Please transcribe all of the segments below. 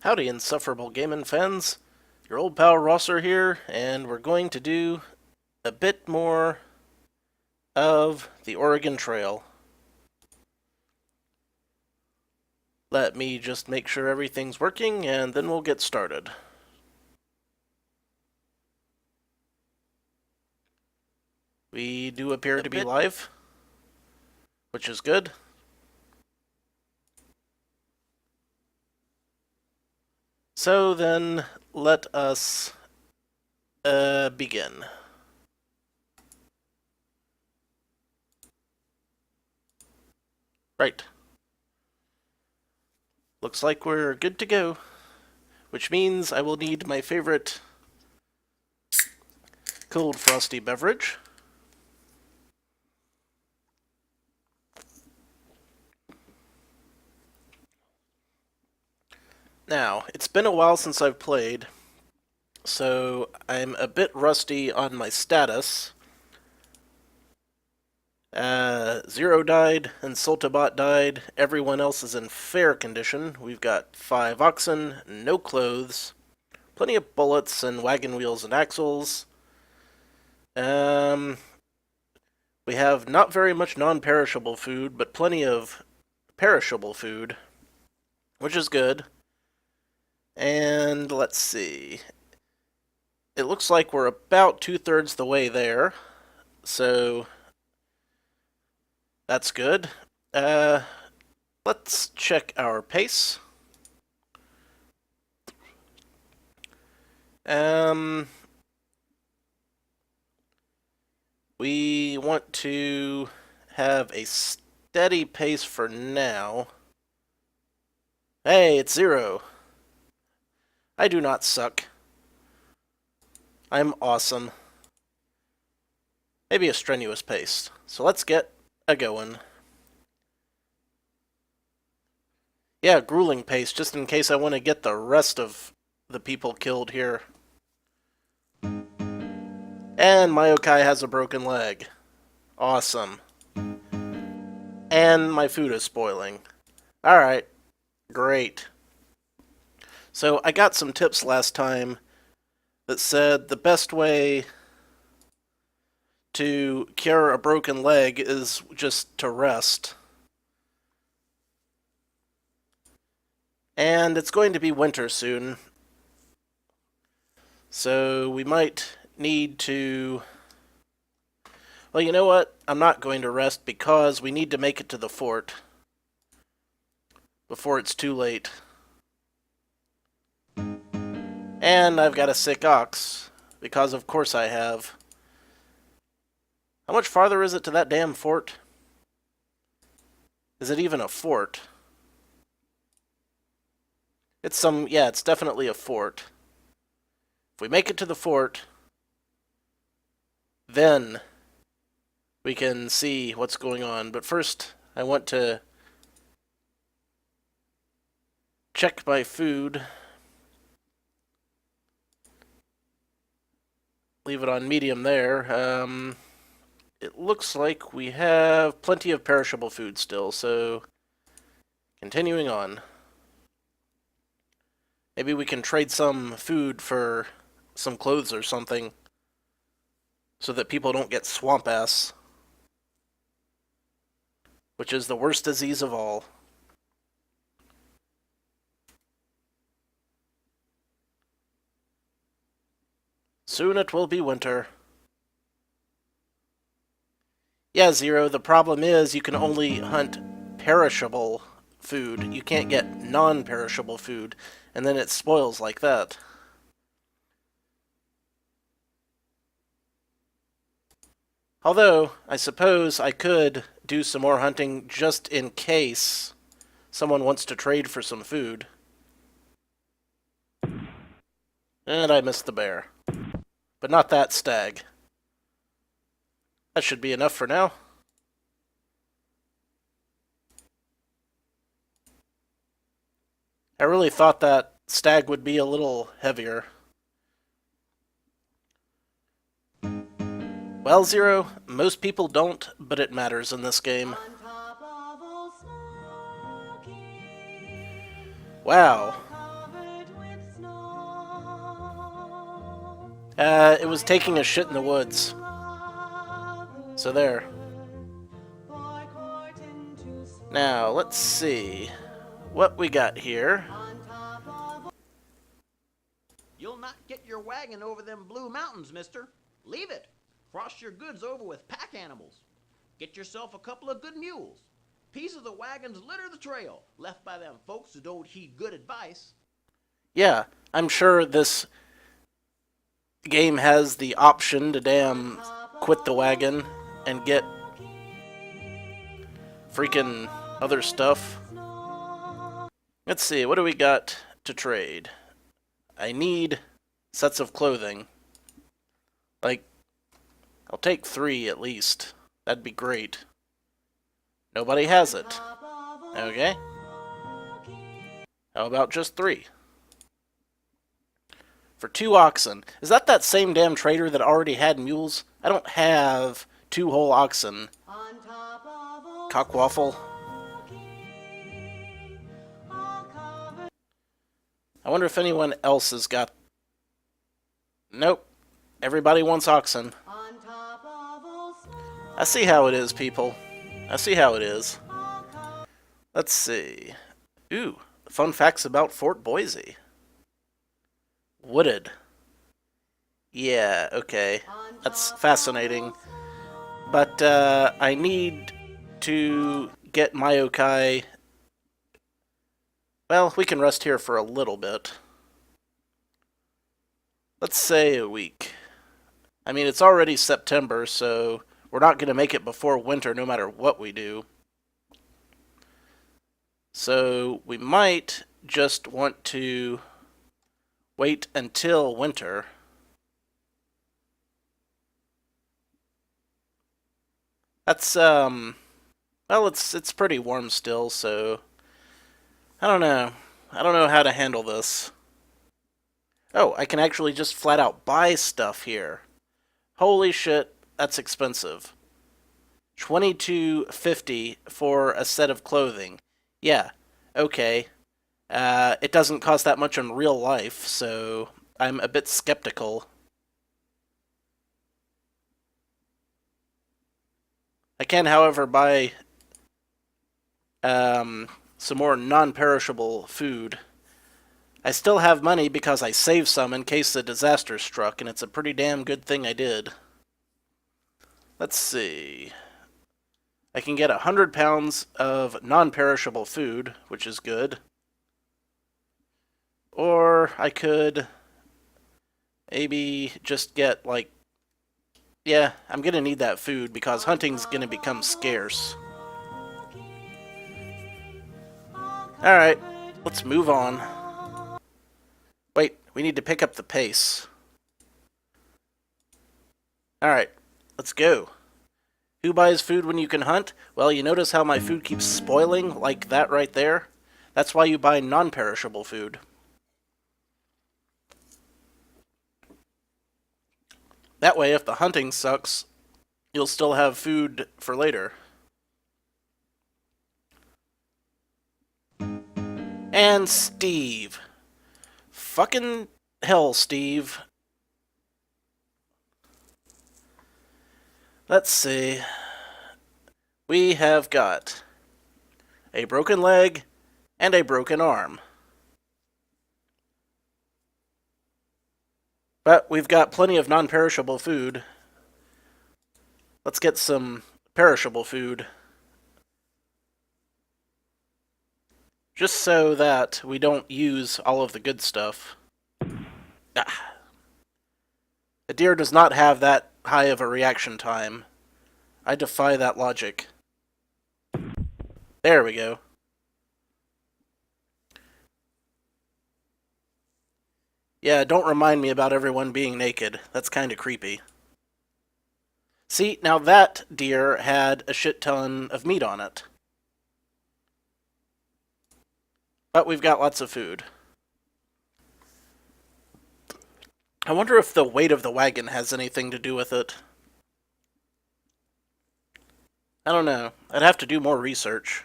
Howdy, insufferable gaming fans. Your old pal Rosser here, and we're going to do a bit more of the Oregon Trail. Let me just make sure everything's working, and then we'll get started. We do appear to be live, which is good. So then, let us begin. Right. Looks like we're good to go, which means I will need my favorite cold frosty beverage. Now, it's been a while since I've played, so I'm a bit rusty on my status. Zero died, and Sultabot died. Everyone else is in fair condition. We've got 5 oxen, no clothes, plenty of bullets and wagon wheels and axles. We have not very much non-perishable food, but plenty of perishable food, which is good. And let's see. It looks like we're about 2/3 the way there, so that's good. Let's check our pace. We want to have a steady pace for now. Hey, it's 0. I do not suck. I'm awesome. Maybe a strenuous pace. So let's get a-going. Yeah, grueling pace, just in case I want to get the rest of the people killed here. And my yokai has a broken leg. Awesome. And my food is spoiling. Alright, great. So I got some tips last time that said the best way to cure a broken leg is just to rest. And it's going to be winter soon, so we might need to... Well, you know what? I'm not going to rest because we need to make it to the fort before it's too late. And I've got a sick ox, because of course I have. How much farther is it to that damn fort? Is it even a fort? It's definitely a fort. If we make it to the fort, then we can see what's going on. But first, I want to check my food. Leave it on medium there. It looks like we have plenty of perishable food still, so continuing on. Maybe we can trade some food for some clothes or something so that people don't get swamp ass, which is the worst disease of all. Soon it will be winter. Yeah, Zero, the problem is you can only hunt perishable food. You can't get non-perishable food, and then it spoils like that. Although, I suppose I could do some more hunting just in case someone wants to trade for some food. And I missed the bear. But not that stag. That should be enough for now. I really thought that stag would be a little heavier. Well, Zero, most people don't, but it matters in this game. Wow. It was taking a shit in the woods. So there. Now, let's see what we got here. You'll not get your wagon over them blue mountains, mister. Leave it. Cross your goods over with pack animals. Get yourself a couple of good mules. Pieces of wagons litter the trail, left by them folks who don't heed good advice. Yeah, I'm sure this game has the option to damn quit the wagon and get freaking other stuff. Let's see, what do we got to trade? I need sets of clothing. Like, I'll take 3 at least. That'd be great. Nobody has it. Okay. How about just 3? For 2 oxen. Is that same damn trader that already had mules? I don't have 2 whole oxen. Cockwaffle. I wonder if anyone else has got... Nope. Everybody wants oxen. I see how it is, people. I see how it is. Let's see. Ooh, fun facts about Fort Boise. Wooded. Yeah, okay. That's fascinating. But I need to get Mayokai. Well, we can rest here for a little bit. Let's say a week. I mean, it's already September, so we're not going to make it before winter no matter what we do. So we might just want to wait until winter. That's, well, it's pretty warm still, so I don't know. I don't know how to handle this. Oh, I can actually just flat out buy stuff here. Holy shit, that's expensive. $22.50 for a set of clothing. Yeah, okay. It doesn't cost that much in real life, so I'm a bit skeptical. I can, however, buy some more non-perishable food. I still have money because I saved some in case the disaster struck, and it's a pretty damn good thing I did. Let's see. I can get 100 pounds of non-perishable food, which is good. Or I could maybe just get, like... Yeah, I'm gonna need that food because hunting's gonna become scarce. Alright, let's move on. Wait, we need to pick up the pace. Alright, let's go. Who buys food when you can hunt? Well, you notice how my food keeps spoiling, like that right there? That's why you buy non-perishable food. That way, if the hunting sucks, you'll still have food for later. And Steve. Fucking hell, Steve. Let's see. We have got a broken leg and a broken arm. But we've got plenty of non-perishable food. Let's get some perishable food. Just so that we don't use all of the good stuff. Ah. A deer does not have that high of a reaction time. I defy that logic. There we go. Yeah, don't remind me about everyone being naked. That's kind of creepy. See, now that deer had a shit ton of meat on it. But we've got lots of food. I wonder if the weight of the wagon has anything to do with it. I don't know. I'd have to do more research.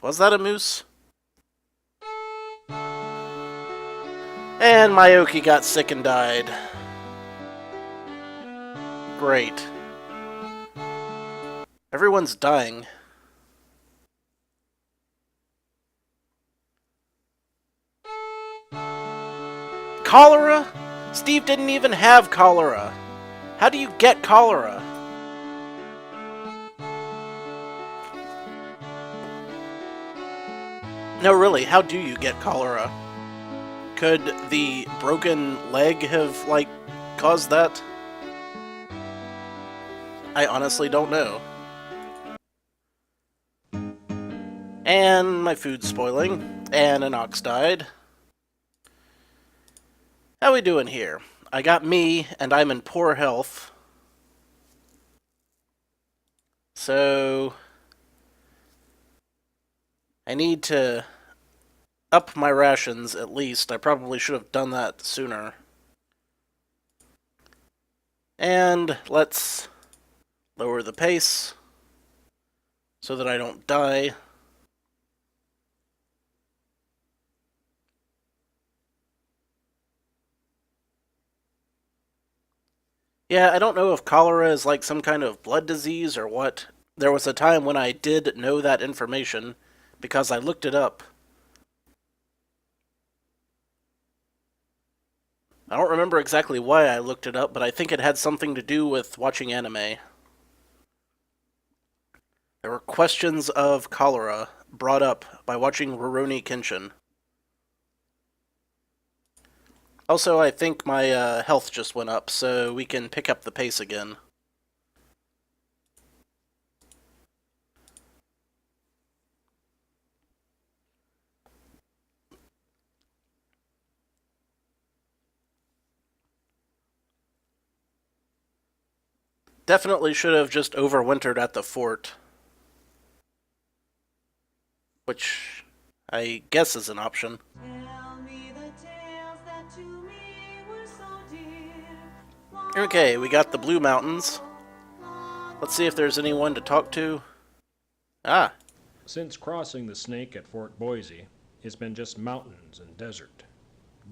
Was that a moose? And Mayoki got sick and died. Great. Everyone's dying. Cholera? Steve didn't even have cholera. How do you get cholera? No, really, how do you get cholera? Could the broken leg have, like, caused that? I honestly don't know. And my food's spoiling. And an ox died. How we doing here? I got me, and I'm in poor health. So I need to up my rations at least. I probably should have done that sooner. And let's lower the pace so that I don't die. Yeah, I don't know if cholera is like some kind of blood disease or what. There was a time when I did know that information because I looked it up. I don't remember exactly why I looked it up, but I think it had something to do with watching anime. There were questions of cholera brought up by watching Rurouni Kenshin. Also, I think my health just went up, so we can pick up the pace again. Definitely should have just overwintered at the fort. Which I guess is an option. Okay, we got the Blue Mountains. Let's see if there's anyone to talk to. Ah. Since crossing the Snake at Fort Boise, it's been just mountains and desert.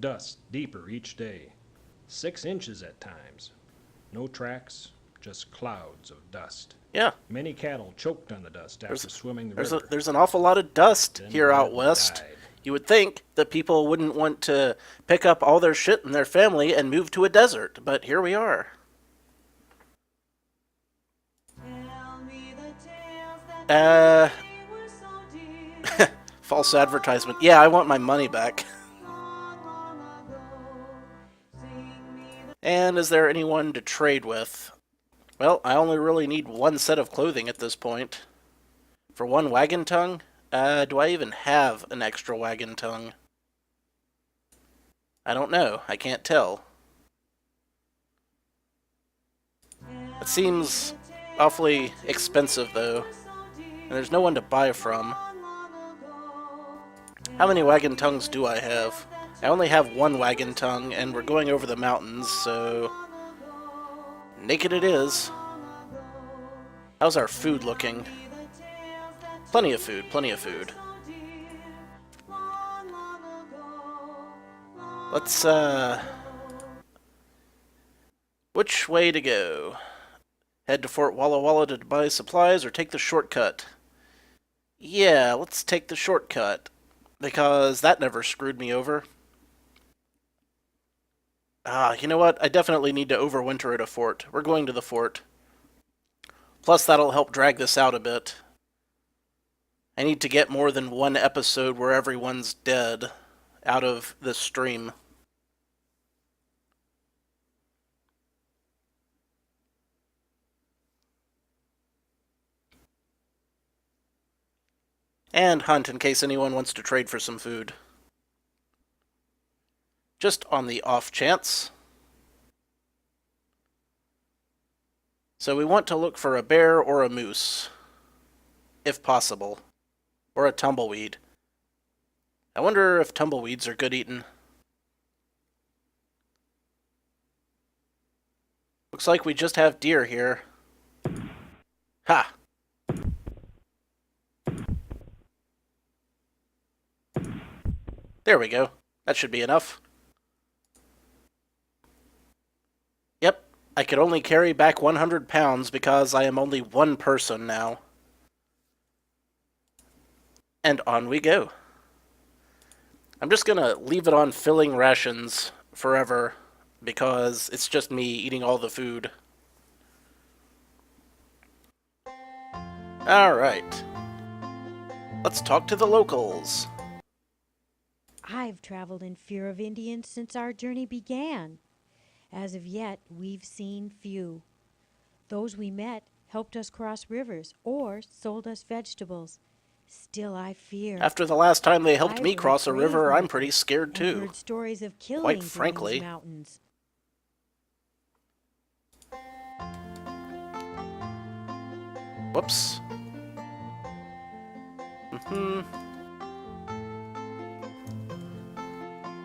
Dust deeper each day. 6 inches at times. No tracks, just clouds of dust. Yeah. Many cattle choked on the dust after swimming the river. There's an awful lot of dust Then here out one west. died. You would think that people wouldn't want to pick up all their shit and their family and move to a desert, but here we are. False advertisement. Yeah, I want my money back. And is there anyone to trade with? Well, I only really need one set of clothing at this point. For one wagon tongue? Do I even have an extra wagon tongue? I don't know. I can't tell. It seems awfully expensive, though. And there's no one to buy from. How many wagon tongues do I have? I only have one wagon tongue, and we're going over the mountains, so... naked it is. How's our food looking? Plenty of food, plenty of food. Let's, which way to go? Head to Fort Walla Walla to buy supplies or take the shortcut? Yeah, let's take the shortcut, because that never screwed me over. Ah, you know what? I definitely need to overwinter at a fort. We're going to the fort. Plus, that'll help drag this out a bit. I need to get more than one episode where everyone's dead out of this stream. And hunt in case anyone wants to trade for some food. Just on the off chance. So we want to look for a bear or a moose, if possible. Or a tumbleweed. I wonder if tumbleweeds are good eating. Looks like we just have deer here. Ha! There we go. That should be enough. I could only carry back 100 pounds because I am only one person now. And on we go. I'm just gonna leave it on filling rations forever because it's just me eating all the food. Alright. Let's talk to the locals. I've traveled in fear of Indians since our journey began. As of yet, we've seen few. Those we met helped us cross rivers or sold us vegetables. Still, I fear. After the last time they helped I me were cross a brave river, I'm men pretty scared and too. heard stories of Quite killings in frankly. these mountains. Whoops.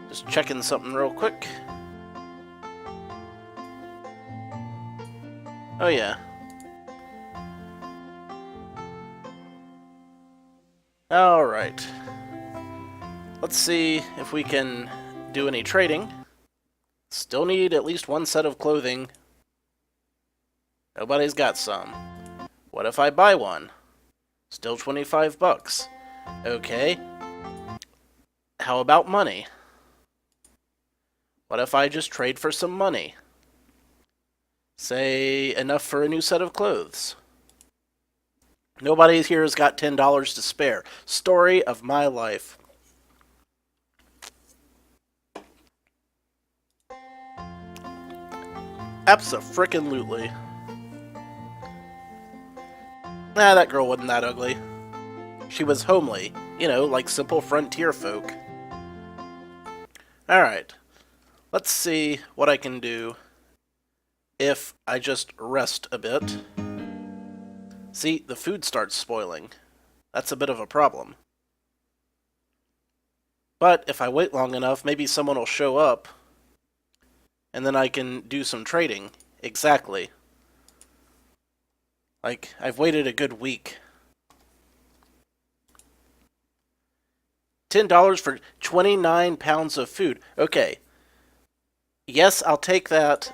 Just checking something real quick. Oh yeah. Alright. Let's see if we can do any trading. Still need at least one set of clothing. Nobody's got some. What if I buy one? Still 25 bucks. Okay. How about money? What if I just trade for some money? Say, enough for a new set of clothes. Nobody here has got $10 to spare. Story of my life. Abso-frickin-lutely. Nah, that girl wasn't that ugly. She was homely, you know, like simple frontier folk. Alright. Let's see what I can do if I just rest a bit. See, the food starts spoiling. That's a bit of a problem. But if I wait long enough, maybe someone will show up, and then I can do some trading. Exactly. Like, I've waited a good week. $10 for 29 pounds of food. Okay. Yes, I'll take that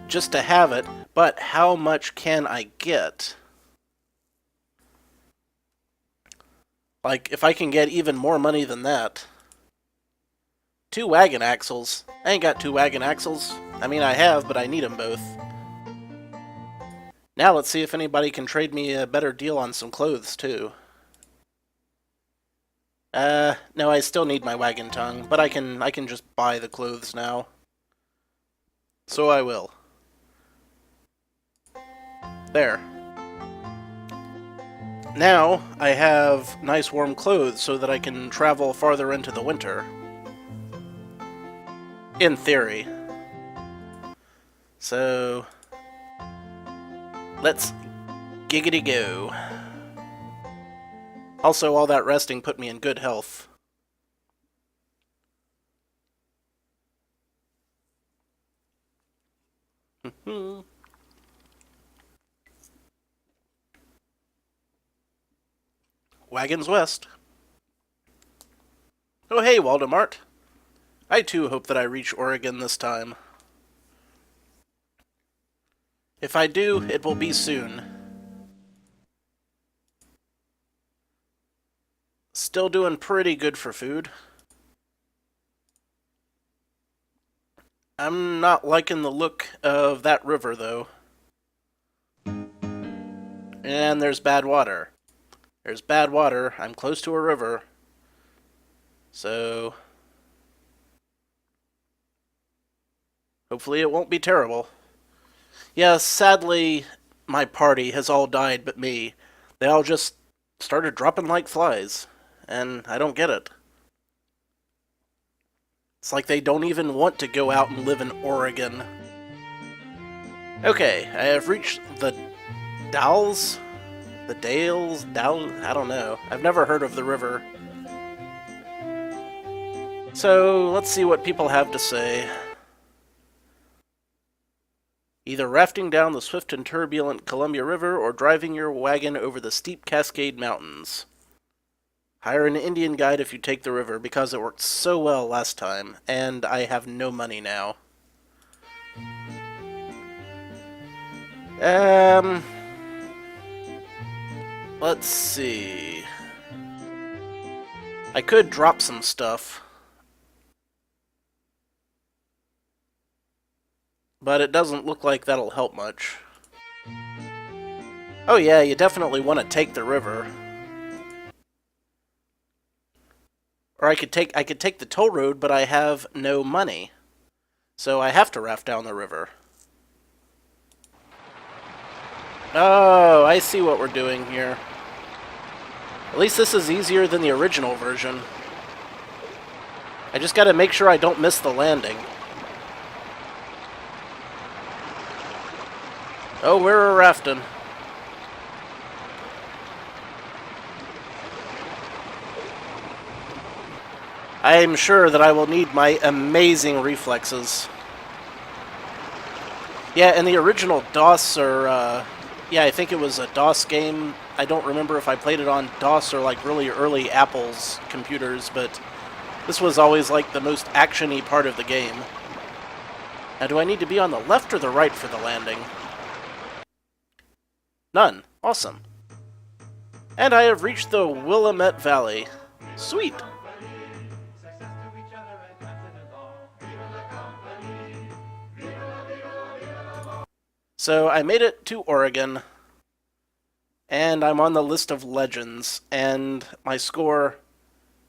just to have it, but how much can I get? Like, if I can get even more money than that. 2 wagon axles. I ain't got 2 wagon axles. I mean, I have, but I need them both. Now let's see if anybody can trade me a better deal on some clothes, too. No, I still need my wagon tongue, but I can just buy the clothes now. So I will. There. Now, I have nice warm clothes so that I can travel farther into the winter. In theory. So, let's giggity go. Also, all that resting put me in good health. Wagons west. Oh hey, Waldemart. I too hope that I reach Oregon this time. If I do, it will be soon. Still doing pretty good for food. I'm not liking the look of that river, though. And there's bad water. There's bad water. I'm close to a river. So, hopefully it won't be terrible. Yeah, sadly, my party has all died but me. They all just started dropping like flies. And I don't get it. It's like they don't even want to go out and live in Oregon. Okay, I have reached the Dalles? The Dales? I don't know. I've never heard of the river. So, let's see what people have to say. Either rafting down the swift and turbulent Columbia River or driving your wagon over the steep Cascade Mountains. Hire an Indian guide if you take the river, because it worked so well last time, and I have no money now. Um, let's see. I could drop some stuff, but it doesn't look like that'll help much. Oh yeah, you definitely want to take the river. Or I could take the toll road, but I have no money. So I have to raft down the river. Oh, I see what we're doing here. At least this is easier than the original version. I just gotta make sure I don't miss the landing. Oh, we're rafting. I am sure that I will need my amazing reflexes. Yeah, in the original DOS or, yeah, I think it was a DOS game. I don't remember if I played it on DOS or like really early Apple's computers, but this was always like the most action-y part of the game. Now, do I need to be on the left or the right for the landing? None. Awesome. And I have reached the Willamette Valley. Sweet. So I made it to Oregon, and I'm on the list of legends, and my score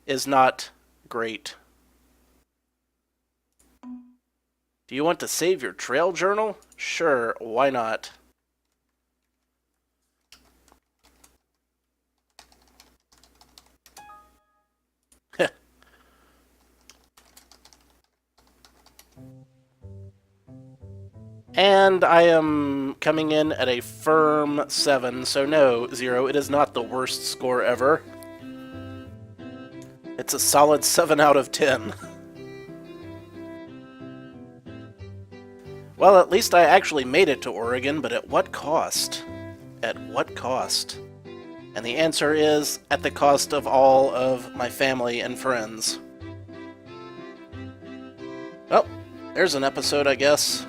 is not great. Do you want to save your trail journal? Sure, why not? And I am coming in at a firm 7, so no, 0. It is not the worst score ever. It's a solid 7 out of 10. Well, at least I actually made it to Oregon, but at what cost? At what cost? And the answer is, at the cost of all of my family and friends. Well, there's an episode, I guess.